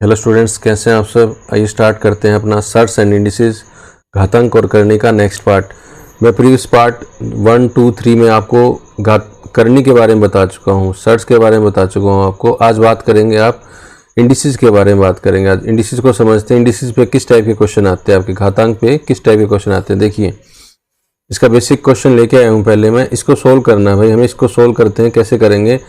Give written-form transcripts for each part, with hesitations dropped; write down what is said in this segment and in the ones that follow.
Hello students, कैसे हैं आप सब। आइए स्टार्ट करते हैं अपना सर्च एंड इंडिसेस घातांक और करनी का नेक्स्ट पार्ट। मैं प्रीवियस पार्ट 1, 2, 3 में आपको करनी के बारे में बता चुका हूँ, सर्च के बारे में बता चुका हूँ आपको। आज बात करेंगे आप इंडिसेस के बारे में बात करेंगे। आज इंडिसेस को समझते हैं, इंडिसेस पे किस टाइप के क्वेश्चन आते हैं, आपके घातांक पे किस टाइप के क्वेश्चन आते हैं। देखिए, इसका बेसिक क्वेश्चन लेके आया हूँ। पहले मैं इसको सोल्व करना है भाई, हमें इसको सोल्व करते हैं। कैसे करेंगे,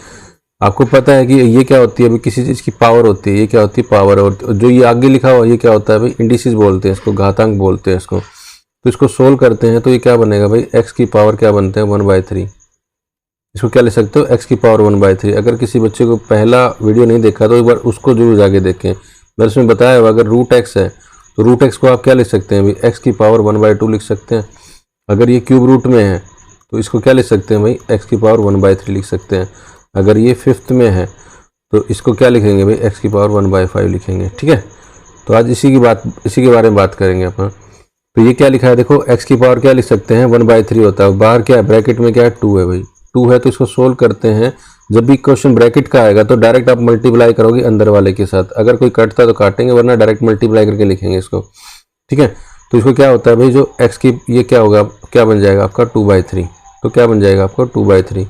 आपको पता है कि ये क्या होती है, अभी किसी चीज़ की पावर होती है, ये क्या होती है, पावर। और जो ये आगे लिखा हुआ ये क्या होता है भाई, इंडिसेस बोलते हैं इसको, घातांक बोलते हैं इसको। तो इसको सोल्व करते हैं तो ये क्या बनेगा भाई, x की पावर क्या बनते हैं 1/3। इसको क्या ले सकते हो, x की पावर 1/3। अगर किसी बच्चे को पहला वीडियो नहीं देखा तो एक बार उसको जरूर जाके देखें। मैंने उसमें बताया हुआ, अगर √x है तो √x को आप क्या लिख सकते हैं भाई, x की पावर 1/2 लिख सकते हैं। अगर ये क्यूब रूट में है तो इसको क्या लिख सकते हैं भाई, x की पावर 1/3 लिख सकते हैं। अगर ये 5th में है तो इसको क्या लिखेंगे भाई, x की पावर 1/5 लिखेंगे। ठीक है, तो आज इसी के बारे में बात करेंगे अपन। तो ये क्या लिखा है देखो, x की पावर क्या लिख सकते हैं 1/3 होता है। बाहर क्या है, ब्रैकेट में क्या है 2 है भाई, 2 है। तो इसको सोल्व करते हैं। जब भी क्वेश्चन ब्रैकेट का आएगा तो डायरेक्ट आप मल्टीप्लाई करोगे अंदर वाले के साथ। अगर कोई कटता है तो काटेंगे, वरना डायरेक्ट मल्टीप्लाई करके लिखेंगे इसको। ठीक है, तो इसको क्या होता है भाई, जो x की ये क्या होगा, क्या बन जाएगा आपका 2/3। तो क्या बन जाएगा आपका 2/3।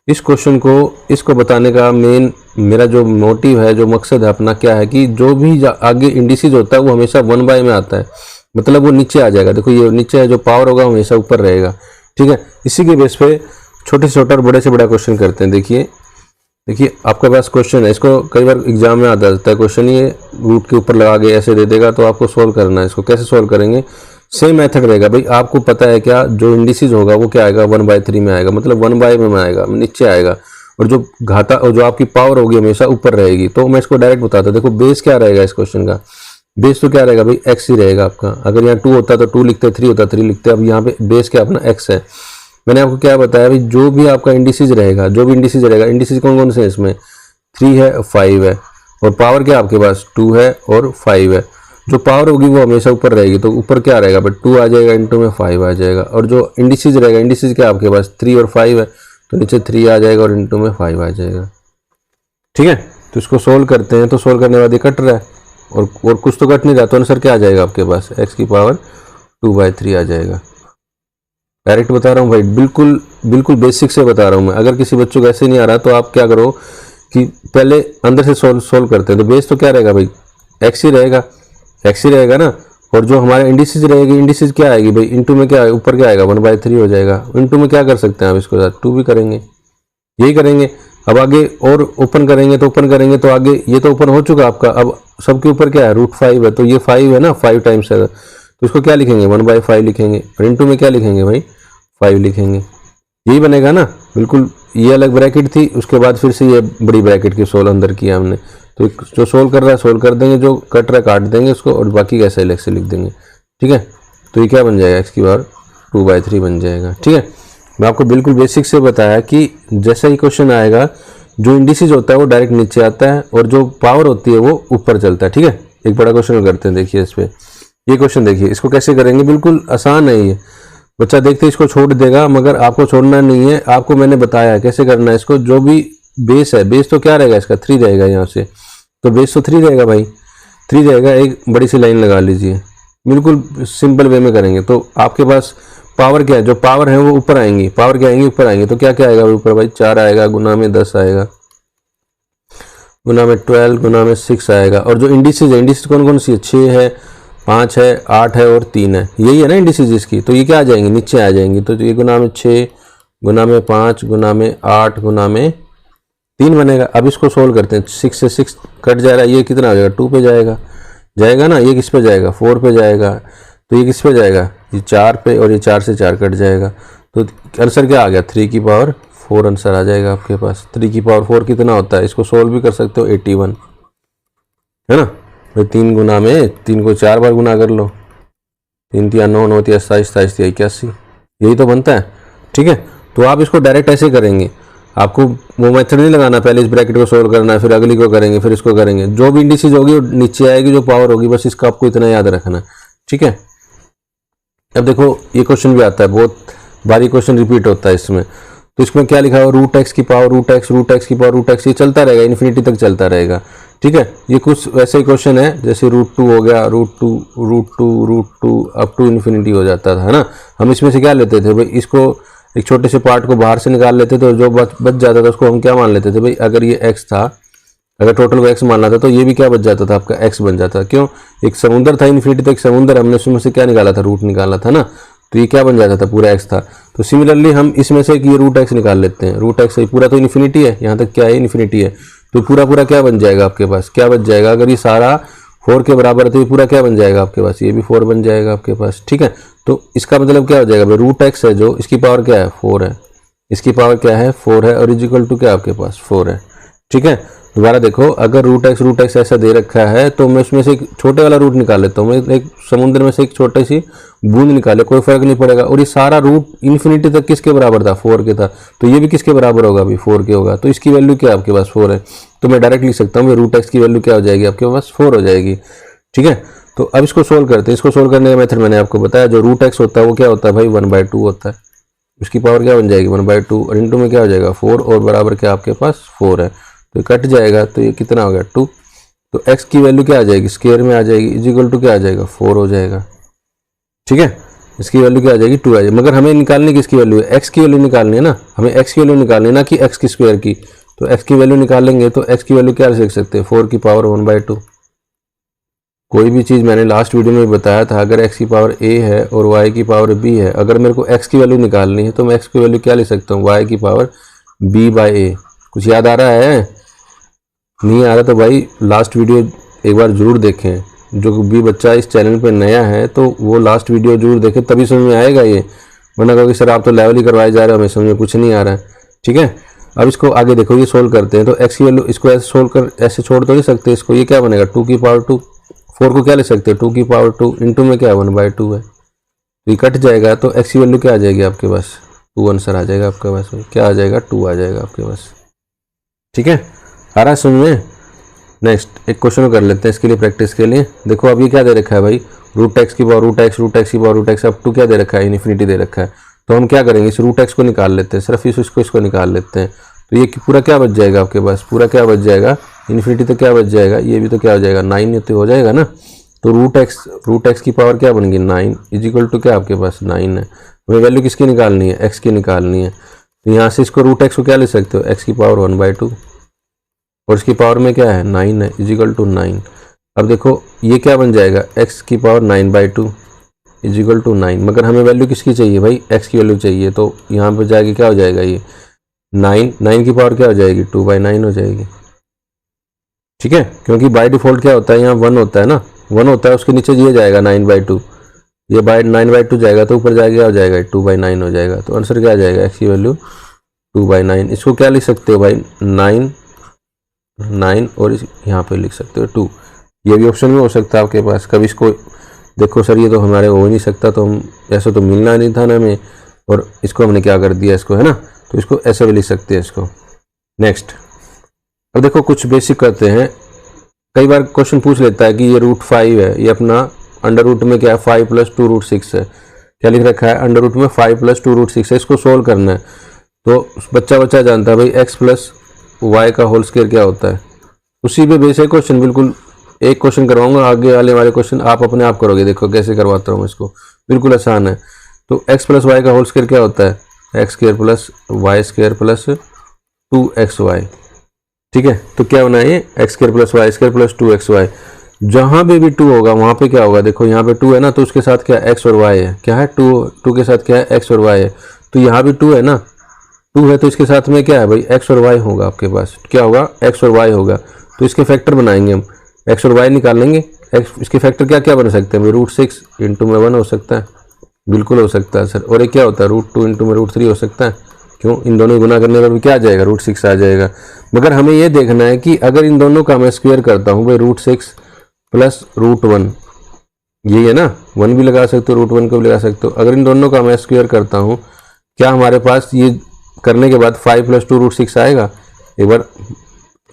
इस क्वेश्चन को इसको बताने का मेरा जो मोटिव है, जो मकसद है अपना, क्या है कि जो भी आगे इंडिसेस होता है वो हमेशा 1/, में आता है। मतलब वो नीचे आ जाएगा। देखो ये नीचे है, जो पावर होगा हमेशा ऊपर रहेगा। ठीक है, इसी के बेस पे छोटे से छोटा और बड़े से बड़ा क्वेश्चन करते हैं। देखिए आपके पास क्वेश्चन है, इसको कई बार एग्जाम में आता है क्वेश्चन, ये रूट के ऊपर लगा के ऐसे दे देगा, तो आपको सोल्व करना है। इसको कैसे सोल्व करेंगे, सेम मेथड रहेगा भाई। आपको पता है क्या, जो इंडिसेस होगा वो क्या आएगा 1/3 में आएगा, मतलब 1/, में आएगा, नीचे आएगा। और जो घाता और जो आपकी पावर होगी हमेशा ऊपर रहेगी। तो मैं इसको डायरेक्ट बताता हूँ। देखो बेस क्या रहेगा इस क्वेश्चन का, बेस तो क्या रहेगा भाई, x ही रहेगा आपका। अगर यहाँ 2 होता तो 2 लिखते, 3 होता 3 लिखते। अब यहाँ पे बेस क्या अपना x है। मैंने आपको क्या बताया भाई, जो भी आपका इंडिसेस रहेगा, इंडिसेस कौन कौन से हैं इसमें, 3 है, 5 है, और पावर क्या आपके पास 2 है और 5 है। जो पावर होगी वो हमेशा ऊपर रहेगी। तो ऊपर क्या रहेगा बट 2 आ जाएगा, इनटू में 5 आ जाएगा। और जो इंडिसेस रहेगा, इंडिसेस क्या आपके पास 3 और 5 है, तो नीचे 3 आ जाएगा और इनटू में 5 आ जाएगा। ठीक है, तो इसको सोल्व करते हैं। तो सोल्व करने के बाद ये कट रहा है और कुछ तो कट नहीं रहा, तो आंसर क्या आ जाएगा आपके पास, x की पावर 2/3 आ जाएगा। डायरेक्ट बता रहा हूँ भाई, बिल्कुल बेसिक से बता रहा हूँ मैं। अगर किसी बच्चों को ऐसे नहीं आ रहा तो आप क्या करो कि पहले अंदर से सोल्व करते हैं। तो बेस तो क्या रहेगा भाई, x ही रहेगा ना। और जो हमारे इंडिसेस रहेगी, इंडिसेस क्या आएगी भाई, इनटू में क्या है, ऊपर क्या आएगा 1/3 हो जाएगा। इनटू में क्या कर सकते हैं आप, इसको साथ 2 भी करेंगे, यही करेंगे। अब आगे और ओपन करेंगे तो आगे ये तो ओपन हो चुका आपका। अब सबके ऊपर क्या है, √5 है, तो ये 5 है ना, 5 टाइम्स है, तो इसको क्या लिखेंगे 1/5 लिखेंगे। और इनटू में क्या लिखेंगे भाई, 5 लिखेंगे। यही बनेगा ना, बिल्कुल। ये अलग ब्रैकेट थी, उसके बाद फिर से ये बड़ी ब्रैकेट की सोल्व अंदर किया हमने। तो जो सोल्व कर रहा है सोल्व कर देंगे, जो कट रहा है काट देंगे उसको, और बाकी कैसे अलग से लिख देंगे। ठीक है, तो ये क्या बन जाएगा, x की पावर 2/3 बन जाएगा। ठीक है, मैं आपको बिल्कुल बेसिक से बताया कि जैसा ही क्वेश्चन आएगा, जो इंडिसेस होता है वो डायरेक्ट नीचे आता है और जो पावर होती है वो ऊपर चलता है। ठीक है, एक बड़ा क्वेश्चन करते हैं। देखिए इस पर ये क्वेश्चन देखिए, इसको कैसे करेंगे, बिल्कुल आसान है ये। बच्चा देखते इसको छोड़ देगा, मगर आपको छोड़ना नहीं है। आपको मैंने बताया है कैसे करना है इसको। जो भी बेस है, बेस तो क्या रहेगा इसका 3 रहेगा यहाँ से, तो बेस तो 3 रहेगा भाई, 3 रहेगा। एक बड़ी सी लाइन लगा लीजिए, बिल्कुल सिंपल वे में करेंगे। तो आपके पास पावर क्या है, जो पावर है वो ऊपर आएंगी, पावर क्या आएंगी ऊपर आएंगे। तो क्या क्या आएगा ऊपर भाई, 4 आएगा, गुना में 10 आएगा, गुना में 12, गुना में 6 आएगा। और जो इंडिसेस है, इंडिसेस कौन कौन सी है, 6 है, 5 है, 8 है और 3 है, यही है ना इंडिसेस इसकी। तो ये क्या आ जाएंगी, नीचे आ जाएंगी। तो ये गुना में 6, गुना में 5, गुना में 8, गुना में 3 बनेगा। अब इसको सोल्व करते हैं। 6 से 6 कट जा रहा है, ये कितना आ जाएगा 2 पे जाएगा ना। ये किस पे जाएगा, 4 पे जाएगा। तो ये किस पे जाएगा, ये 4 पे, और ये 4 से 4 कट जाएगा। तो आंसर क्या आ गया, 3 की पावर 4 आंसर आ जाएगा आपके पास। 3 की पावर 4 कितना होता है, इसको सोल्व भी कर सकते हो, 81 है ना। तो 3 गुना में 3 को 4 बार गुना कर लो, 3 3 9 9 27 27 81, यही तो बनता है। ठीक है, तो आप इसको डायरेक्ट ऐसे करेंगे। आपको वो मेथड नहीं लगाना, पहले इस ब्रैकेट को सोल्व करना है, फिर अगली को करेंगे, फिर इसको करेंगे। जो भी इंडिसेस होगी वो नीचे आएगी, जो पावर होगी, बस इसका आपको इतना याद रखना। ठीक है, अब देखो ये क्वेश्चन भी आता है, बहुत बारी क्वेश्चन रिपीट होता है इसमें। तो इसमें क्या लिखा हुआ, √x की पावर √x की पावर √x, ये चलता रहेगा, इन्फिनिटी तक चलता रहेगा। ठीक है, ये कुछ वैसे ही क्वेश्चन है जैसे √2 हो गया, √2 अप टू इन्फिनिटी हो जाता था, है ना। हम इसमें से क्या लेते थे भाई, इसको एक छोटे से पार्ट को बाहर से निकाल लेते थे और जो बच जाता था उसको हम क्या मान लेते थे भाई, अगर ये x था, अगर टोटल को x मानना था तो ये भी क्या बच जाता था आपका, x बन जाता था। क्यों, एक समुंदर था इन्फिनिटी तक, समुंदर हमने उसमें से क्या निकाला था, रूट निकाला था ना, तो ये क्या बन जाता था, पूरा x था। तो सिमिलरली हम इसमें से ये √x निकाल लेते हैं, √x पूरा तो इन्फिनिटी है, यहाँ तक क्या है, इन्फिनिटी है, तो पूरा पूरा क्या बन जाएगा आपके पास, क्या बच जाएगा, अगर ये सारा 4 के बराबर है तो ये पूरा क्या बन जाएगा आपके पास, ये भी 4 बन जाएगा आपके पास। ठीक है, तो इसका मतलब क्या हो जाएगा भाई, √x है जो, इसकी पावर क्या है, 4 है, इसकी पावर क्या है, 4 है, और इजिकल टू क्या आपके पास 4 है। ठीक है, दोबारा देखो, अगर √x ऐसा दे रखा है तो मैं उसमें से एक छोटे वाला रूट निकाल लेता हूँ, मैं एक समुद्र में से एक छोटी सी बूंद निकाले, कोई फर्क नहीं पड़ेगा। और ये सारा रूट इन्फिनिटी तक किसके बराबर था, 4 के था, तो ये भी किसके बराबर होगा अभी, 4 के होगा, तो इसकी वैल्यू क्या आपके पास 4 है, तो मैं डायरेक्ट लिख सकता हूँ √x की वैल्यू क्या हो जाएगी आपके पास, 4 हो जाएगी। ठीक है, तो अब इसको सोल्व करते हैं। इसको सोल्व करने का मेथड मैंने आपको बताया, जो √x होता है वो क्या होता है भाई, 1/2 होता है, उसकी पावर क्या बन जाएगी 1/2, और इंटू में क्या हो जाएगा 4, और बराबर क्या आपके पास 4 है, तो कट जाएगा, तो ये कितना हो गया 2, तो x की वैल्यू क्या आ जाएगी, स्क्वायर में आ जाएगी, इजिकल टू क्या आ जाएगा 4 हो जाएगा। ठीक है, इसकी वैल्यू क्या आ जाएगी 2 आ जाएगी, मगर हमें निकालने की इसकी वैल्यू है, x की वैल्यू निकालनी है ना, हमें x की वैल्यू निकालनी है ना कि x की स्क्वायर की, तो x की वैल्यू निकालेंगे तो x की वैल्यू क्या लिख सकते हैं, 4 की पावर 1/2। कोई भी चीज़ मैंने लास्ट वीडियो में बताया था, अगर x की पावर a है और y की पावर b है, अगर मेरे को x की वैल्यू निकालनी है तो मैं x की वैल्यू क्या लिख सकता हूँ, y की पावर b/a। कुछ याद आ रहा है, नहीं आ रहा तो भाई लास्ट वीडियो एक बार जरूर देखें, जो भी बच्चा इस चैनल पे नया है तो वो लास्ट वीडियो जरूर देखें, तभी समझ में आएगा ये, वरना कहोगे सर आप तो लेवल ही करवाए जा रहे हो, हमें समझ में कुछ नहीं आ रहा है। ठीक है, अब इसको आगे देखो, ये सोल्व करते हैं, तो x की वैल्यू इसको ऐसे सोल्व कर, ऐसे छोड़ तो नहीं सकते इसको, ये क्या बनेगा 2 की पावर 2, 4 को क्या ले सकते हैं 2 की पावर 2, इंटू में क्या 1/2 है, तो ये कट जाएगा, तो x की वैल्यू क्या आ जाएगी आपके पास 2 आंसर आ जाएगा आपके पास, क्या आ जाएगा 2 आ जाएगा आपके पास। ठीक है, आ रहा है समझ में। नेक्स्ट एक क्वेश्चन कर लेते हैं इसके लिए, प्रैक्टिस के लिए। देखो अब ये क्या दे रखा है भाई, √x की पावर √x की पावर √x, अब टू क्या दे रखा है, इन्फिनिटी दे रखा है, तो हम क्या करेंगे, इस √x को निकाल लेते हैं, सिर्फ इसको निकाल लेते हैं, तो ये पूरा क्या बच जाएगा आपके पास, पूरा क्या बच जाएगा, इन्फिनिटी तो क्या बच जाएगा, ये भी तो क्या हो जाएगा 9 तो हो जाएगा ना, तो √x की पावर क्या बन गई 9, इजिकल टू क्या आपके पास 9 है। हमें वैल्यू किसकी निकालनी है, x की निकालनी है, तो यहाँ से इसको √x को क्या ले सकते हो, x की पावर 1/2, और इसकी पावर में क्या है 9 है, इजिकल टू 9। अब देखो ये क्या बन जाएगा, x की पावर 9/2 इजिकल टू 9, मगर हमें वैल्यू किसकी चाहिए भाई, x की वैल्यू चाहिए, तो यहाँ पर जाके क्या हो जाएगा, ये 9 की पावर क्या हो जाएगी 2/9 हो जाएगी। ठीक है, क्योंकि बाय डिफॉल्ट क्या होता है, यहाँ 1 होता है ना, 1 होता है, उसके नीचे ये जाएगा 9/2, ये 9/2 जाएगा तो ऊपर जाएगा क्या हो जाएगा 2/9 हो जाएगा, तो आंसर क्या आ जाएगा, x की वैल्यू 2/9। इसको क्या लिख सकते हो भाई 9 और यहाँ पे लिख सकते हो 2, ये भी ऑप्शन में हो सकता है आपके पास। कभी इसको देखो सर ये तो हमारे हो ही नहीं सकता, तो हम ऐसा तो मिलना नहीं था ना हमें, और इसको हमने क्या कर दिया इसको, है ना, तो इसको ऐसे भी लिख सकते हैं इसको। नेक्स्ट अब देखो कुछ बेसिक करते हैं, कई बार क्वेश्चन पूछ लेता है कि ये √5 है, ये अपना अंडर रूट में क्या है 5 + 2√6 है, क्या लिख रखा है अंडर रूट में 5 + 2√6 है, इसको सोल्व करना है। तो बच्चा जानता है भाई x + y का होल स्क्वायर क्या होता है, उसी पे बेसिक क्वेश्चन, बिल्कुल एक क्वेश्चन करवाऊंगा, आगे वाले क्वेश्चन आप अपने आप करोगे, देखो कैसे करवाता हूँ इसको, बिल्कुल आसान है। तो x + y का होल स्क्वायर क्या होता है, x² + y² + 2xy। ठीक है, तो क्या होना है ये x² + y² + 2xy, जहाँ पे भी 2 होगा वहाँ पे क्या होगा, देखो यहाँ पे 2 है ना, तो उसके साथ क्या x और y है, क्या है 2 के साथ क्या है x और y है, तो यहाँ भी 2 है ना, 2 है तो इसके साथ में क्या है भाई x और y होगा आपके पास, क्या होगा x और y होगा, तो इसके फैक्टर बनाएंगे हम, x और y निकाल लेंगे, x इसके फैक्टर क्या क्या बन सकते हैं भाई, √6 इंटू में 1 हो सकता है, बिल्कुल हो सकता है सर, और एक क्या होता है √2 इंटू में √3 हो सकता है, क्यों, इन दोनों गुना करने पर भी क्या आ जाएगा √6 आ जाएगा। मगर हमें ये देखना है कि अगर इन दोनों का मैं स्क्वायर करता हूँ भाई √6 + √1, ये है ना, 1 भी लगा सकते हो √1 को भी लगा सकते हो, अगर इन दोनों का मैं स्क्वायर करता हूँ, क्या हमारे पास ये करने के बाद 5 + 2√6 आएगा, एक बार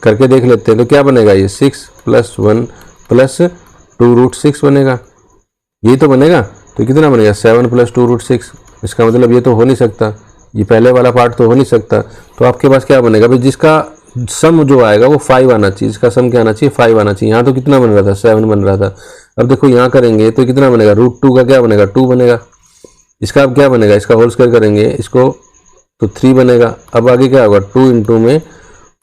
करके देख लेते हैं, तो क्या बनेगा ये 6 + 1 + 2√6 बनेगा, यही तो बनेगा, तो कितना बनेगा 7 + 2√6, इसका मतलब ये तो हो नहीं सकता, ये पहले वाला पार्ट तो हो नहीं सकता, तो आपके पास क्या बनेगा भाई, जिसका सम जो आएगा वो 5 आना चाहिए, इसका सम क्या आना चाहिए 5 आना चाहिए। यहाँ तो कितना बन रहा था 7 बन रहा था। अब देखो यहाँ करेंगे तो कितना बनेगा √2 का क्या बनेगा 2 बनेगा। इसका अब क्या बनेगा, इसका होल स्क्वायर करेंगे इसको तो 3 बनेगा। अब आगे क्या होगा 2 इंटू में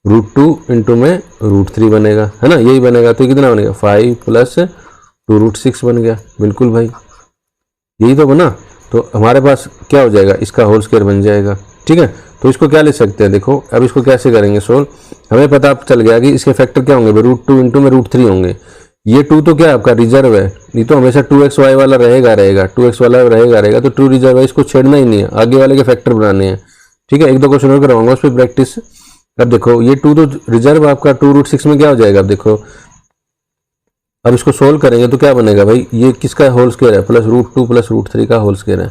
√2 इंटू में √3 बनेगा, है ना, यही बनेगा। तो कितना बनेगा 5 प्लस 2√6 बन गया। बिल्कुल भाई यही तो बना। तो हमारे पास क्या हो जाएगा, इसका होल स्क्वायर बन जाएगा। ठीक है, तो इसको क्या ले सकते हैं, देखो अब इसको कैसे करेंगे सोल्व। हमें पता चल गया कि इसके फैक्टर क्या होंगे, √2 इंटू में √3 होंगे। ये 2 तो क्या है आपका रिजर्व है, नहीं तो हमेशा 2xy वाला रहेगा 2x वाला रहेगा तो 2 रिजर्व है, इसको छेड़ना ही नहीं है, आगे वाले के फैक्टर बनाने हैं। ठीक है, एक दो क्वेश्चन और करवाऊंगा उस पर प्रैक्टिस। अब देखो ये 2 तो रिजर्व आपका 2√6 में क्या हो जाएगा, अब देखो अब इसको सोल्व करेंगे तो क्या बनेगा भाई, ये किसका होल स्क्वायर है +√2 + √3 का होल स्क्वायर है,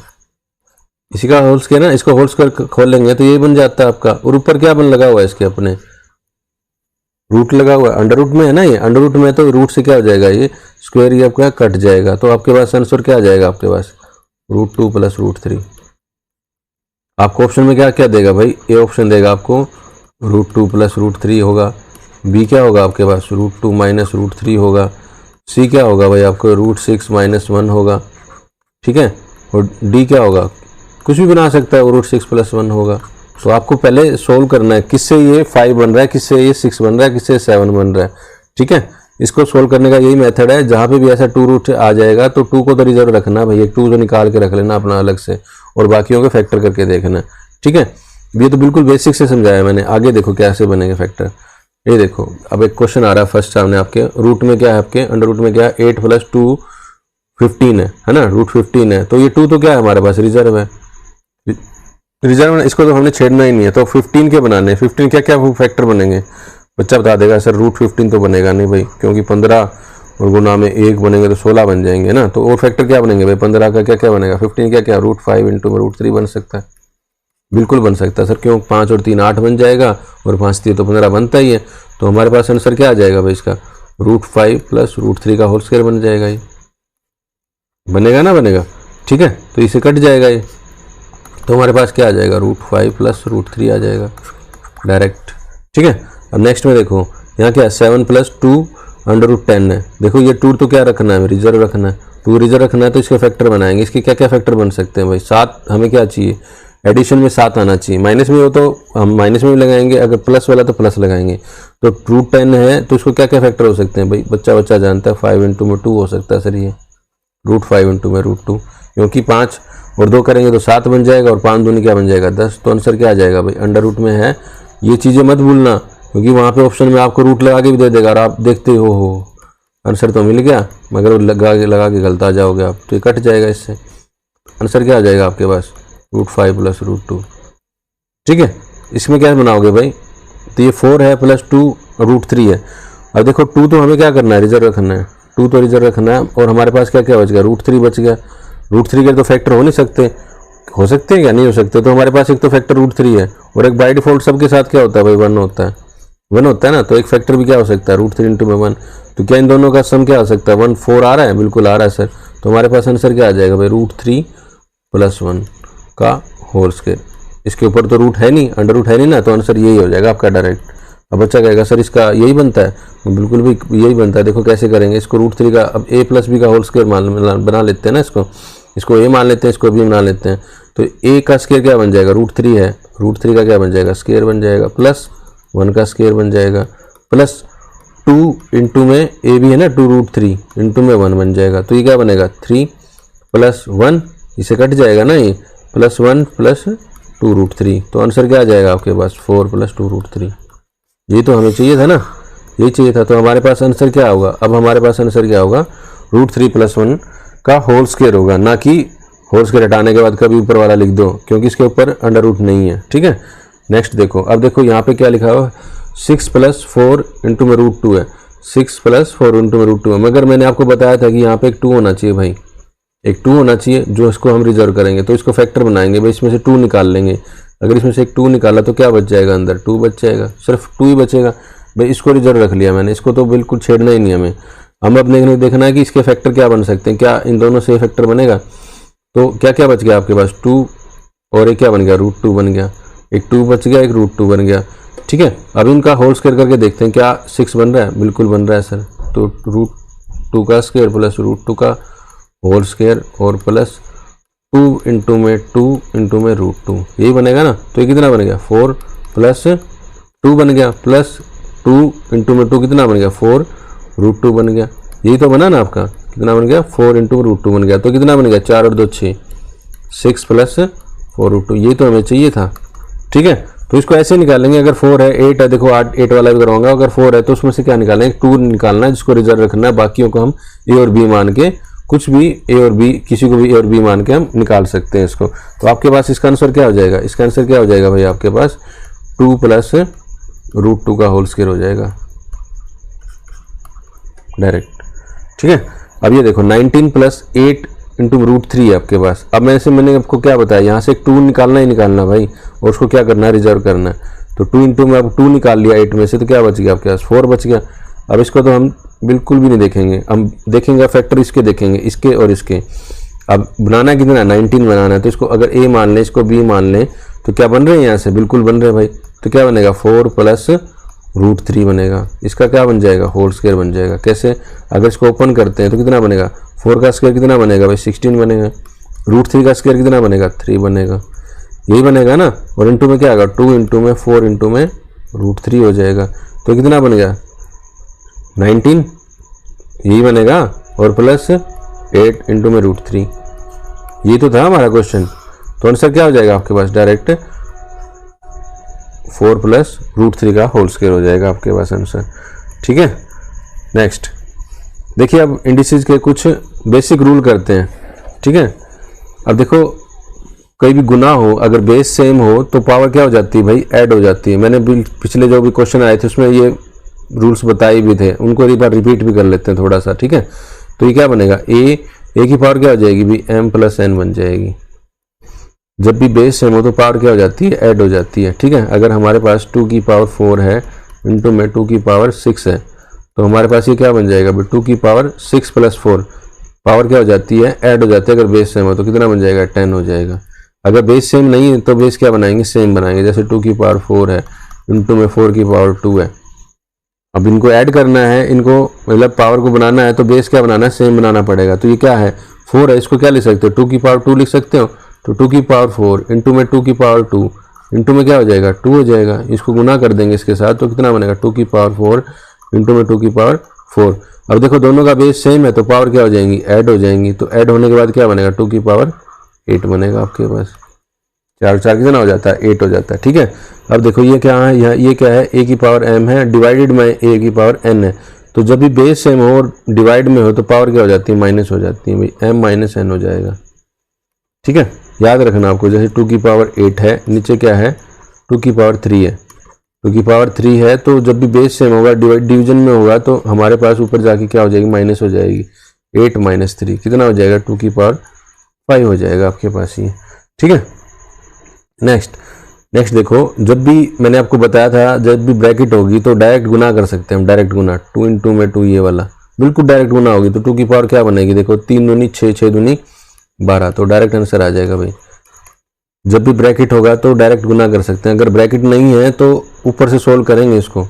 इसी का होल स्क्वायर है। इसको होल स्क्वायर खोल लेंगे तो ये बन जाता है आपका। और ऊपर क्या बन लगा हुआ है इसके, अपने रूट लगा हुआ है, अंडर रूट में है ना, ये अंडर रूट में तो रूट से क्या हो जाएगा, ये स्क्वायर ये आपका कट जाएगा। तो आपके पास आंसर क्या आ जाएगा आपके पास √2 + √3। आपको ऑप्शन में क्या क्या देगा भाई, ए ऑप्शन देगा आपको √2 + √3 होगा, बी क्या होगा आपके पास √2 - √3 होगा, सी क्या होगा भाई आपको √6 - 1 होगा। ठीक है, और डी क्या होगा, कुछ भी बना सकता है, √6 + 1 होगा। तो आपको पहले सोल्व करना है किससे ये 5 बन रहा है, किससे ये 6 बन रहा है, किससे 7 बन रहा है। ठीक है, इसको सोल्व करने का यही मेथड है। जहाँ पे भी ऐसा 2 रूट आ जाएगा तो 2 को तो रिजर्व रखना भाई, एक 2 तो निकाल के रख लेना अपना अलग से, और बाकियों के फैक्टर करके देखना। ठीक है, ये तो बिल्कुल बेसिक से समझाया मैंने। आगे देखो कैसे बनेंगे फैक्टर। ये देखो अब एक क्वेश्चन आ रहा है फर्स्ट सामने आपके, रूट में क्या है आपके, अंडर रूट में क्या है 8 + 2 15 है ना, √15 है। तो ये 2 तो क्या है हमारे पास रिजर्व है, रिजर्व है, इसको तो हमने छेड़ना ही नहीं है। तो 15 के बनाने, 15 क्या क्या फैक्टर बनेंगे, बच्चा बता देगा सर √15 तो बनेगा नहीं भाई, क्योंकि 15 और गुना में 1 बनेंगे तो 16 बन जाएंगे ना। तो और फैक्टर क्या बनेंगे भाई, 15 का क्या क्या बनेगा, 15 क्या क्या √5 इंटू में √3 बन सकता है, बिल्कुल बन सकता है सर। क्यों, 5 और 3 8 बन जाएगा, और 5 3 तो 15 बनता ही है। तो हमारे पास आंसर क्या आ जाएगा भाई, इसका √5 + √3 का होल स्क्वायर बन जाएगा। ये बनेगा ना, बनेगा। ठीक है, तो इसे कट जाएगा ये, तो हमारे पास क्या आ जाएगा √5 + √3 आ जाएगा डायरेक्ट। ठीक है, अब नेक्स्ट में देखो यहाँ क्या है 7 + 2 √10 है। देखो ये 2 तो क्या रखना है, रिजर्व रखना है, 2 रिजर्व रखना है तो इसके फैक्टर बनाएंगे। इसके क्या क्या फैक्टर बन सकते हैं भाई, 7 हमें क्या चाहिए, एडिशन में 7 आना चाहिए, माइनस में हो तो हम माइनस में भी लगाएंगे, अगर प्लस वाला तो प्लस लगाएंगे। तो √10 है तो इसको क्या क्या फैक्टर हो सकते हैं भाई, बच्चा जानता है 5 इंटू में 2 हो सकता है सर, ये √5 इंटू में √2, क्योंकि 5 और 2 करेंगे तो 7 बन जाएगा, और 5 दूनी क्या बन जाएगा 10। तो आंसर क्या आ जाएगा भाई, अंडर रूट में है। ये चीज़ें मत भूलना, क्योंकि वहाँ पे ऑप्शन में आपको रूट लगा के भी दे देगा, और आप देखते हो आंसर तो मिल गया, मगर लगा के गलत आ जाओगे आप, तो ये कट जाएगा इससे। आंसर क्या आ जाएगा आपके पास √5 + √2। ठीक है, इसमें क्या बनाओगे भाई, तो ये 4 है + 2 √3 है। अब देखो 2 तो हमें क्या करना है, रिजर्व रखना है, 2 तो रिजर्व रखना है, और हमारे पास क्या क्या बच गया √3 बच गया। √3 के तो फैक्टर हो नहीं सकते, हो सकते हैं क्या, नहीं हो सकते। तो हमारे पास एक तो फैक्टर √3 है, और एक बाय डिफॉल्ट सबके साथ क्या होता है भाई 1 होता है, 1 होता है ना। तो एक फैक्टर भी क्या हो सकता है √3 इंटू में 1। तो क्या इन दोनों का सम क्या हो सकता है 1 4 आ रहा है, बिल्कुल आ रहा है सर। तो हमारे पास आंसर क्या आ जाएगा भाई √3 + 1 का होल स्क्वायर। इसके ऊपर तो रूट है नहीं, अंडर रूट है नहीं ना, तो आंसर यही हो जाएगा आपका डायरेक्ट। अब बच्चा कहेगा सर इसका यही बनता है, बिल्कुल भी यही बनता है। देखो कैसे करेंगे इसको, √3 का अब a + b का होल स्क्वायर बना लेते हैं ना, इसको a मान लेते हैं, इसको b बना लेते हैं। तो a का स्क्वायर क्या बन जाएगा, √3 है, √3 का क्या बन जाएगा स्क्वायर बन जाएगा, प्लस 1 का स्क्वायर बन जाएगा, प्लस 2 इंटू में a भी है ना 2 √3 इंटू में 1 बन जाएगा। तो ये क्या बनेगा 3 + 1, इसे कट जाएगा ना, ये +1 + 2 √3। तो आंसर क्या आ जाएगा आपके पास 4 + 2 √3। ये तो हमें चाहिए था ना, यही चाहिए था। तो हमारे पास आंसर क्या होगा, अब हमारे पास आंसर क्या होगा √3 + 1 का होल स्क्वायर होगा, ना कि होल स्क्वायर हटाने के बाद कभी ऊपर वाला लिख दो, क्योंकि इसके ऊपर अंडर रूट नहीं है। ठीक है, नेक्स्ट देखो, अब देखो यहाँ पे क्या लिखा हुआ 6 + 4 इंटू में √2 है, 6 + 4 इंटू में √2 है। मगर मैंने आपको बताया था कि यहाँ पे एक 2 होना चाहिए भाई, एक 2 होना चाहिए, जो इसको हम रिजर्व करेंगे। तो इसको फैक्टर बनाएंगे भाई, इसमें से 2 निकाल लेंगे। अगर इसमें से एक 2 निकाला तो क्या बच जाएगा, अंदर 2 बच जाएगा, सिर्फ 2 ही बचेगा भाई। इसको रिजर्व रख लिया मैंने, इसको तो बिल्कुल छेड़ना ही नहीं हमें। हम अपने देखना है कि इसके फैक्टर क्या बन सकते हैं, क्या इन दोनों से फैक्टर बनेगा। तो क्या क्या बच गया आपके पास 2, और एक क्या बन गया √2 बन गया, एक 2 बच गया, एक √2 बन गया। ठीक है, अब इनका होल स्क्वायर करके देखते हैं क्या 6 बन रहा है, बिल्कुल बन रहा है सर। तो √2 का स्क्वायर प्लस √2 का होल स्क्वायर और प्लस 2 इंटू में 2 इंटू में √2, यही बनेगा ना। तो ये कितना बनेगा 4 प्लस 2 बन गया, प्लस 2 इंटू में 2 कितना बन गया 4 √2 बन गया। यही तो बना ना आपका, कितना बन गया 4 इंटू √2 बन गया। तो कितना बन गया 4 और 2 6, 6 प्लस 4 √2, यही तो हमें चाहिए था। ठीक है, तो इसको ऐसे निकालेंगे। अगर 4 है 8 है, देखो 8 वाला भी करवाऊंगा। अगर 4 है तो उसमें से क्या निकालेंगे 2 निकालना है, जिसको रिजर्व रखना है। बाकियों को हम ए और बी मान के, कुछ भी ए और बी, किसी को भी ए और बी मान के हम निकाल सकते हैं इसको। तो आपके पास इसका आंसर क्या हो जाएगा, इसका आंसर क्या हो जाएगा भाई, आपके पास 2 प्लस √2 का होल स्क्वायर हो जाएगा डायरेक्ट। ठीक है, अब ये देखो 19 प्लस 8 इंटू √3 है आपके पास। अब मैंने आपको क्या बताया, यहाँ से 2 निकालना ही निकालना भाई, और उसको क्या करना है रिजर्व करना है। तो 2 इंटू में अब 2 निकाल लिया 8 में से, तो क्या बच गया आपके पास 4 बच गया। अब इसको तो हम बिल्कुल भी नहीं देखेंगे, हम देखेंगे फैक्टर इसके देखेंगे, इसके और इसके। अब बनाना कितना है 19 बनाना है, तो इसको अगर ए मान लें, इसको बी मान लें, तो क्या बन रहे हैं यहाँ से बिल्कुल बन रहे हैं भाई। तो क्या बनेगा 4 प्लस √3 बनेगा, इसका क्या बन जाएगा होल स्क्वायर बन जाएगा। कैसे, अगर इसको ओपन करते हैं तो कितना बनेगा 4 का स्क्वायर कितना बनेगा भाई 16 बनेगा, √3 का स्क्वायर कितना बनेगा 3 बनेगा, यही बनेगा ना। और इंटू में क्या आएगा 2 इंटू में 4 इंटू में √3 हो जाएगा। तो कितना बनेगा 19, यही बनेगा, और प्लस 8 इंटू में √3, ये तो था हमारा क्वेश्चन। तो आंसर क्या हो जाएगा आपके पास डायरेक्ट 4 प्लस √3 का होल स्क्वायर हो जाएगा आपके पास आंसर। ठीक है, नेक्स्ट देखिए, अब इंडिसेस के कुछ बेसिक रूल करते हैं। ठीक है, अब देखो कोई भी गुना हो, अगर बेस सेम हो तो पावर क्या हो जाती है भाई, ऐड हो जाती है। मैंने पिछले जो भी क्वेश्चन आए थे उसमें ये रूल्स बताए भी थे, उनको एक बार रिपीट भी कर लेते हैं थोड़ा सा। ठीक है, तो ये क्या बनेगा ए की पावर क्या हो जाएगी भी m प्लस n बन जाएगी। जब भी बेस सेम हो तो पावर क्या हो जाती है, ऐड हो जाती है। ठीक है, अगर हमारे पास 2 की पावर 4 है इंटू में 2 की पावर 6 है, तो हमारे पास ये क्या बन जाएगा 2 की पावर 6 प्लस 4, पावर क्या हो जाती है ऐड हो जाती है। अगर बेस सेम हो तो कितना बन जाएगा 10 हो जाएगा। अगर बेस सेम नहीं है तो बेस क्या बनाएंगे, सेम बनाएंगे। जैसे 2 की पावर 4 है इंटू में 4 की पावर 2 है, अब इनको ऐड करना है, इनको मतलब पावर को बनाना है, तो बेस क्या बनाना है, सेम बनाना पड़ेगा। तो ये क्या है 4 है, इसको क्या लिख सकते हो 2 की पावर 2 लिख सकते हो। तो 2 की पावर 4 इंटू में 2 की पावर 2 इंटू में क्या हो जाएगा 2 हो जाएगा। इसको गुना कर देंगे इसके साथ, तो कितना बनेगा 2 की पावर 4 इंटू में 2 की पावर 4। अब देखो दोनों का बेस सेम है तो पावर क्या हो जाएंगी, ऐड हो जाएंगी। तो ऐड होने के बाद क्या बनेगा 2 की पावर 8 बनेगा आपके पास। 4 4 कितना हो जाता है 8 हो जाता है। ठीक है, अब देखो ये क्या है, ये क्या है a की पावर m है डिवाइडेड में a की पावर n है। तो जब भी बेस सेम हो और डिवाइड में हो तो पावर क्या हो जाती है माइनस हो जाती है भाई, m माइनस n हो जाएगा। ठीक है, याद रखना आपको। जैसे 2 की पावर 8 है, नीचे क्या है 2 की पावर 3 है, 2 की पावर 3 है, तो जब भी बेस सेम होगा डिवीजन में होगा तो हमारे पास ऊपर जाके क्या हो जाएगी माइनस हो जाएगी। 8 माइनस 3 कितना हो जाएगा 2 की पावर 5 हो जाएगा आपके पास ये। ठीक है, नेक्स्ट देखो, जब भी मैंने आपको बताया था जब भी ब्रैकेट होगी तो डायरेक्ट गुना कर सकते हैं हम, डायरेक्ट गुना 2 इंटू में 2 ये वाला बिल्कुल डायरेक्ट गुना होगी। तो 2 की पावर क्या बनेगी, देखो 3 दूनी 6, 6 दूनी 12, तो डायरेक्ट आंसर आ जाएगा भाई। जब भी ब्रैकेट होगा तो डायरेक्ट गुना कर सकते हैं, अगर ब्रैकेट नहीं है तो ऊपर से सोल्व करेंगे इसको।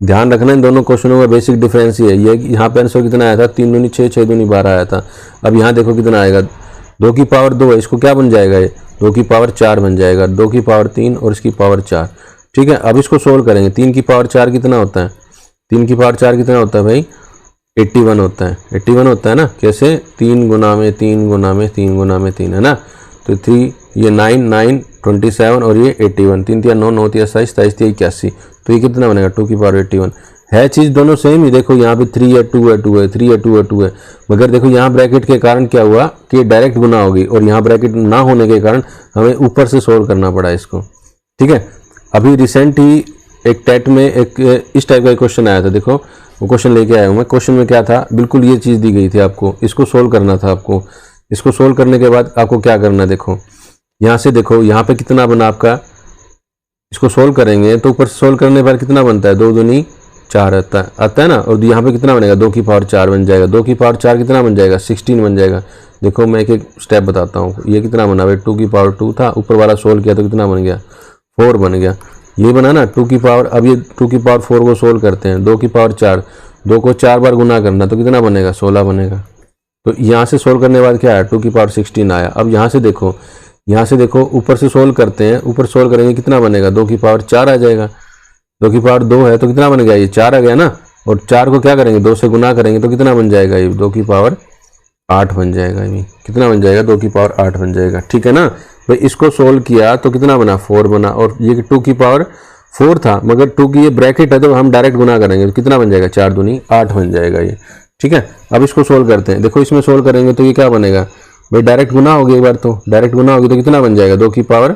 ध्यान रखना इन दोनों क्वेश्चनों का बेसिक डिफरेंस ही है। ये यहाँ पे आंसर कितना आया था 3 दूनी 6, 6 दूनी 12 आया था। अब यहाँ देखो कितना आएगा, 2 की पावर 2 है, इसको क्या बन जाएगा ये 2 की पावर 4 बन जाएगा, 2 की पावर 3 और इसकी पावर 4। ठीक है, अब इसको सोल्व करेंगे। 3 की पावर 4 कितना होता है, 3 की पावर 4 कितना होता है भाई 81 होता है। 81 होता है ना, कैसे 3 गुना में 3 गुना में 3 गुना में 3 है ना। तो 3 ये 9 9 27 और ये 81, 3 3 9 9 3 27 27 81, तो ये कितना बनेगा 2 की पावर 81 है। चीज़ दोनों सेम ही, देखो यहाँ पे 3 है 2 है 2 है 3 है 2 है 2 है, मगर देखो यहाँ ब्रैकेट के कारण क्या हुआ कि डायरेक्ट गुना होगी, और यहाँ ब्रैकेट ना होने के कारण हमें ऊपर से सोल्व करना पड़ा इसको। ठीक है, अभी रिसेंट ही एक टेट में एक इस टाइप का क्वेश्चन आया था, देखो वो क्वेश्चन लेके आया हूँ मैं। क्वेश्चन में क्या था, बिल्कुल ये चीज़ दी गई थी आपको, इसको सोल्व करना था आपको। इसको सोल्व करने के बाद आपको क्या करना, देखो यहाँ से देखो यहाँ पे कितना बना आपका, इसको सोल्व करेंगे तो ऊपर से सोल्व करने पर कितना बनता है 2 दूनी 4 आता है ना, और यहाँ पे कितना बनेगा 2 की पावर 4 बन जाएगा। 2 की पावर 4 कितना बन जाएगा 16 बन जाएगा। देखो मैं एक एक स्टेप बताता हूँ, ये कितना बना भाई 2 की पावर 2 था, ऊपर वाला सोल्व किया तो कितना बन गया 4 बन गया। ये बना ना 2 की पावर, अब ये 2 की पावर 4 को सोल्व करते हैं, 2 की पावर 4, 2 को 4 बार गुना करना तो कितना बनेगा, 16 बनेगा। तो यहाँ से सोल्व करने के बाद क्या आया, 2 की पावर 16 आया। अब यहाँ से देखो ऊपर से सोल्व करते हैं, ऊपर सोल्व करेंगे कितना बनेगा, 2 की पावर 4 आ जाएगा। 2 की पावर 2 है तो कितना बन गया, ये 4 आ गया ना, और 4 को क्या करेंगे, 2 से गुना करेंगे तो कितना बन जाएगा, ये 2 की पावर 8 बन जाएगा। ये कितना बन जाएगा, 2 की पावर 8 बन जाएगा। ठीक है ना भाई, इसको सोल्व किया तो कितना बना, 4 बना, और ये 2 की पावर 4 था, मगर 2 की ये ब्रैकेट है तो हम डायरेक्ट गुना करेंगे तो कितना बन जाएगा, 4 दूनी 8 बन जाएगा ये। ठीक है, अब इसको सोल्व करते हैं। देखो इसमें सोल्व करेंगे तो ये क्या बनेगा भाई, डायरेक्ट गुना होगी, एक बार तो डायरेक्ट गुना होगी तो कितना बन जाएगा, 2 की पावर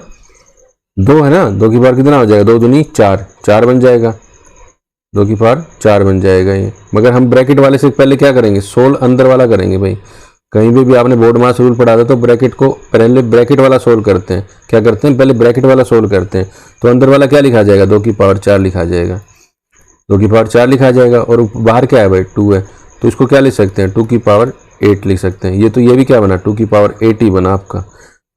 2 है ना, 2 की पावर कितना हो जाएगा, 2 दूनी 4, 4 बन जाएगा, 2 की पावर 4 बन जाएगा ये। मगर हम ब्रैकेट वाले से पहले क्या करेंगे, सोल्व अंदर वाला करेंगे भाई। कहीं भी आपने बोर्ड मास रूल पढ़ा था तो ब्रैकेट को पहले ब्रैकेट वाला सोल्व करते हैं। क्या करते हैं, पहले ब्रैकेट वाला सोल्व करते हैं। तो अंदर वाला क्या लिखा जाएगा, 2 की पावर 4 लिखा जाएगा, 2 की पावर 4 लिखा जाएगा, और बाहर क्या है भाई, 2 है, तो इसको क्या लिख सकते हैं, 2 की पावर 8 लिख सकते हैं। ये तो ये भी क्या बना, 2 की पावर 8 ही बना आपका।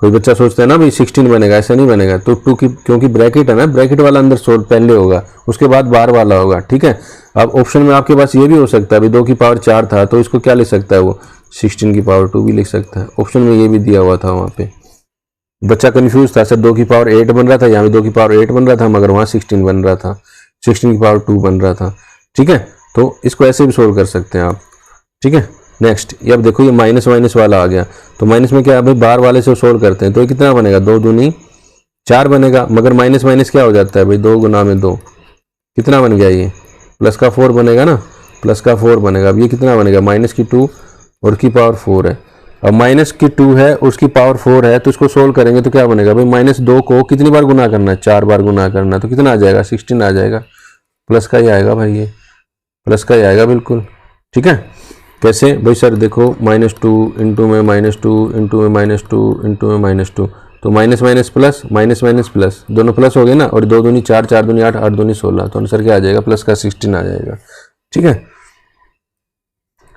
कोई बच्चा सोचता है ना भाई 16 बनेगा, ऐसा नहीं बनेगा। तो 2 की, क्योंकि ब्रैकेट है ना, ब्रैकेट वाला अंदर सोल्व पहले होगा, उसके बाद बाहर वाला होगा। ठीक है, अब ऑप्शन में आपके पास ये भी हो सकता है भाई, 2 की पावर 4 था तो इसको क्या लिख सकता है, वो 16 की पावर 2 भी लिख सकता है। ऑप्शन में ये भी दिया हुआ था, वहाँ पे बच्चा कंफ्यूज था, सर 2 की पावर 8 बन रहा था, यहाँ भी 2 की पावर 8 बन रहा था, मगर वहाँ 16 बन रहा था, 16 की पावर 2 बन रहा था। ठीक है, तो इसको ऐसे भी सोल्व कर सकते हैं आप। ठीक है, नेक्स्ट ये अब देखो, ये माइनस माइनस वाला आ गया, तो माइनस में क्या है भाई, बाहर वाले से सोल्व करते हैं तो ये कितना बनेगा, 2 दूनी 4 बनेगा। मगर माइनस माइनस क्या हो जाता है भाई, 2 गुना में 2, कितना बन गया, ये प्लस का 4 बनेगा ना, प्लस का 4 बनेगा। अब ये कितना बनेगा, माइनस की 2 और की पावर 4 है। अब माइनस की 2 है उसकी पावर 4 है, तो इसको सोल्व करेंगे तो क्या बनेगा भाई, -2 को कितनी बार गुना करना है, 4 बार गुना करना है, तो कितना आ जाएगा, 16 आ जाएगा। प्लस का ही आएगा भाई, ये प्लस का ही आएगा बिल्कुल। ठीक है, कैसे भाई, सर देखो -2 इंटू में -2 इंटू में -2 इंटू में -2, तो minus minus plus, minus minus plus, दोनों प्लस हो गए ना, और 2 दूनी 4, 4 दूनी 8, 8 दूनी 16, तो आंसर क्या आ जाएगा, प्लस का 16 आ जाएगा। ठीक है,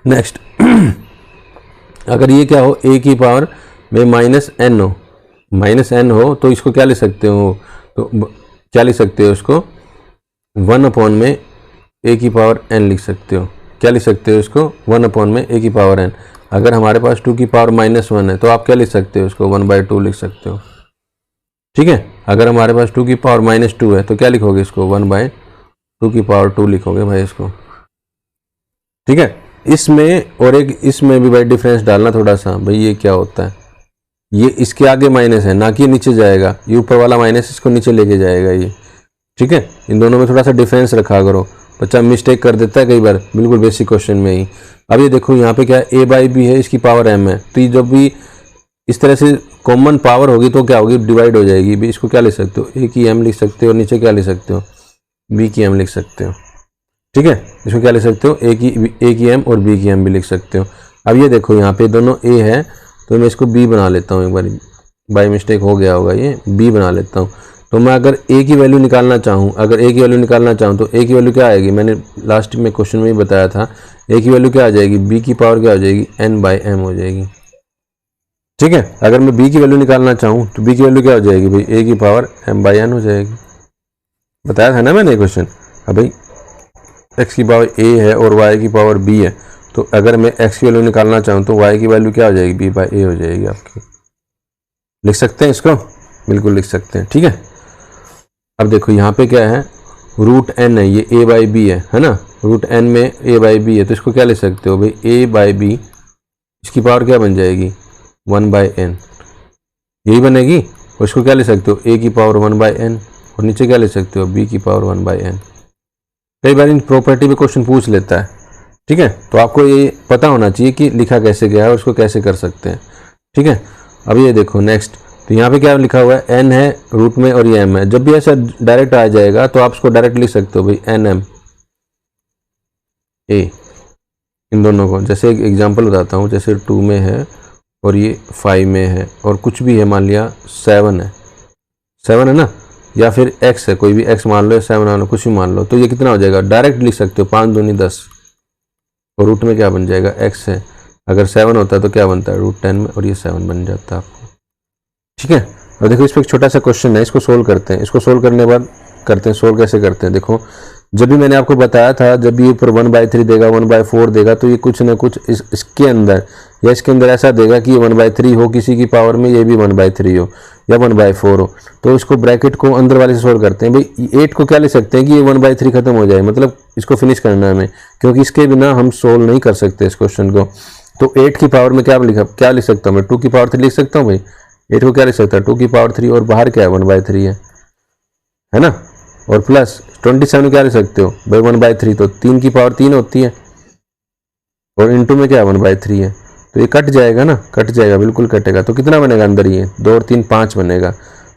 नेक्स्ट अगर ये क्या हो, a की पावर में -n हो, -n हो तो इसको क्या लिख सकते हो, तो क्या लिख सकते हो इसको, 1 में a की पावर n लिख सकते हो। क्या लिख सकते हो इसको, 1 में a की पावर n। अगर हमारे पास 2 की पावर -1 है तो आप क्या लिख सकते हो इसको, 1/2 लिख सकते हो। ठीक है, अगर हमारे पास 2 की पावर -2 है तो क्या लिखोगे इसको, 1/2 की पावर 2 लिखोगे भाई इसको। ठीक है, इसमें और एक इसमें भी भाई डिफरेंस डालना थोड़ा सा भाई, ये क्या होता है, ये इसके आगे माइनस है ना कि नीचे जाएगा, ये ऊपर वाला माइनस इसको नीचे लेके जाएगा ये। ठीक है, इन दोनों में थोड़ा सा डिफरेंस रखा करो, बच्चा मिस्टेक कर देता है कई बार, बिल्कुल बेसिक क्वेश्चन में ही। अब ये देखो यहाँ पे क्या है, a/b है, इसकी पावर m है, तो ये जब भी इस तरह से कॉमन पावर होगी तो क्या होगी, डिवाइड हो जाएगी भी। इसको क्या लिख सकते हो, a की m लिख सकते हो, और नीचे क्या लिख सकते हो, b की m लिख सकते हो। ठीक है, इसको क्या लिख सकते हो, a की m और b की m भी लिख सकते हो। अब ये देखो यहाँ पे दोनों a है तो मैं इसको b बना लेता हूँ, एक बार बाय मिस्टेक हो गया होगा, ये b बना लेता हूँ। तो मैं अगर a की वैल्यू निकालना चाहूँ, अगर a की वैल्यू निकालना चाहूँ तो a की वैल्यू क्या आएगी, मैंने लास्ट में क्वेश्चन में ही बताया था, a की वैल्यू क्या आ जाएगी, b की पावर क्या हो जाएगी, n/m हो जाएगी। ठीक है, अगर मैं b की वैल्यू निकालना चाहूँ तो b की वैल्यू क्या हो जाएगी भाई, a की पावर m/n हो जाएगी। बताया था ना मैंने क्वेश्चन। अब भाई x की पावर a है और y की पावर b है, तो अगर मैं x की वैल्यू निकालना चाहूँ तो y की वैल्यू क्या हो जाएगी, b/a हो जाएगी आपकी। लिख सकते हैं इसको, बिल्कुल लिख सकते हैं। ठीक है, अब देखो यहाँ पे क्या है, √n है, ये a/b है ना, √n में a/b है, तो इसको क्या लिख सकते हो भाई, a/b इसकी पावर क्या बन जाएगी, 1/n, यही बनेगी। और इसको क्या लिख सकते हो, a की पावर 1/n, और नीचे क्या लिख सकते हो, b की पावर 1/n। कई बार इन प्रॉपर्टी पे क्वेश्चन पूछ लेता है। ठीक है, तो आपको ये पता होना चाहिए कि लिखा कैसे गया है और उसको कैसे कर सकते हैं। ठीक है, अब ये देखो नेक्स्ट, तो यहाँ पे क्या लिखा हुआ है, n है रूट में और ये m है। जब भी ऐसा डायरेक्ट आ जाएगा तो आप इसको डायरेक्ट लिख सकते हो भाई, nm a, इन दोनों को। जैसे एक एग्जांपल बताता हूँ, जैसे 2 में है और ये 5 में है और कुछ भी है, मान लिया 7 है ना, या फिर x है, कोई भी x मान लो या 7 मान लो, कुछ भी मान लो, तो ये कितना हो जाएगा, डायरेक्ट लिख सकते हो, 5 दूनी 10, और रूट में क्या बन जाएगा, x है। अगर 7 होता है तो क्या बनता है, √10 में, और ये 7 बन जाता है आपको। ठीक है, और देखो इस पर एक छोटा सा क्वेश्चन है, इसको सोल्व करते हैं। इसको सोल्व करने के बाद करते हैं, सोल्व कैसे करते हैं। देखो जब भी मैंने आपको बताया था, जब भी ऊपर 1/3 देगा, 1/4 देगा, तो ये कुछ ना कुछ इसके अंदर या इसके अंदर ऐसा देगा कि ये 1/3 हो किसी की पावर में, ये भी 1/3 हो या 1/4 हो। तो इसको ब्रैकेट को अंदर वाले से सोल्व करते हैं। भाई 8 को क्या ले सकते हैं कि ये 1/3 खत्म हो जाए, मतलब इसको फिनिश करना है हमें, क्योंकि इसके बिना हम सोल्व नहीं कर सकते इस क्वेश्चन को। तो 8 की पावर में क्या लिख सकता हूँ मैं, 2 की पावर 3 लिख सकता हूँ भाई। 8 को क्या लिख सकता है, 2 की पावर 3, और बाहर क्या है 1/3 है ना, और प्लस 27 क्या लिख सकते हो भाई 1/3, तो 3 की पावर 3 होती है, और इंटू में क्या है 1/3 है, तो ये कट जाएगा ना, कट जाएगा, बिल्कुल कटेगा। तो कितना बनेगा अंदर, ये 2 और 3 5 बनेगा,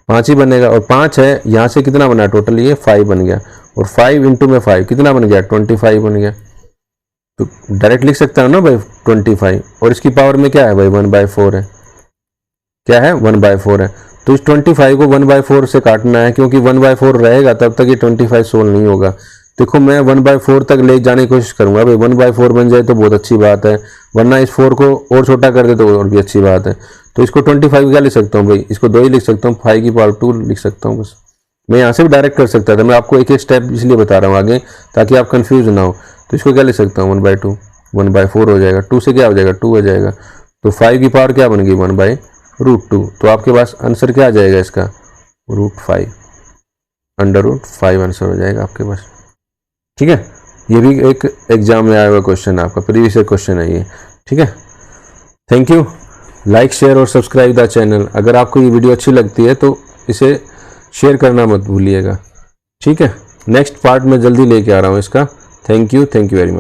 5 ही बनेगा, और 5 है यहाँ से कितना बना टोटल, ये 5 बन गया, और 5 इंटू में 5 कितना बन गया 25 बन गया। तो डायरेक्ट लिख सकता हूँ ना भाई 25, और इसकी पावर में क्या है भाई 1/4 है, क्या है 1/4 है। तो इस 25 को 1/4 से काटना है, क्योंकि 1/4 रहेगा तब तक ये 25 सोल्व नहीं होगा। देखो मैं 1/4 तक ले जाने की कोशिश करूंगा भाई, 1/4 बन जाए तो बहुत अच्छी बात है, वरना इस 4 को और छोटा कर दे तो और भी अच्छी बात है। तो इसको 25 क्या लिख सकता हूँ भाई, इसको 2 ही लिख सकता हूँ, 5 की पावर 2 लिख सकता हूँ बस। मैं यहाँ से भी डायरेक्ट कर सकता था, मैं आपको एक एक स्टेप इसलिए बता रहा हूँ आगे, ताकि आप कंफ्यूज ना हो। तो इसको क्या लिख सकता हूँ 1/2, 1/4 हो जाएगा, 2 से क्या हो जाएगा 2 हो जाएगा, तो 5 की पावर क्या बन गई 1/√2। तो आपके पास आंसर क्या आ जाएगा इसका, √5, √5 आंसर हो जाएगा आपके पास। ठीक है, ये भी एक एग्जाम में आया हुआ क्वेश्चन है आपका, प्रीवियस ईयर क्वेश्चन है ये। ठीक है, थैंक यू। लाइक शेयर और सब्सक्राइब द चैनल। अगर आपको ये वीडियो अच्छी लगती है तो इसे शेयर करना मत भूलिएगा। ठीक है, नेक्स्ट पार्ट में जल्दी लेके आ रहा हूँ इसका। Thank you very much.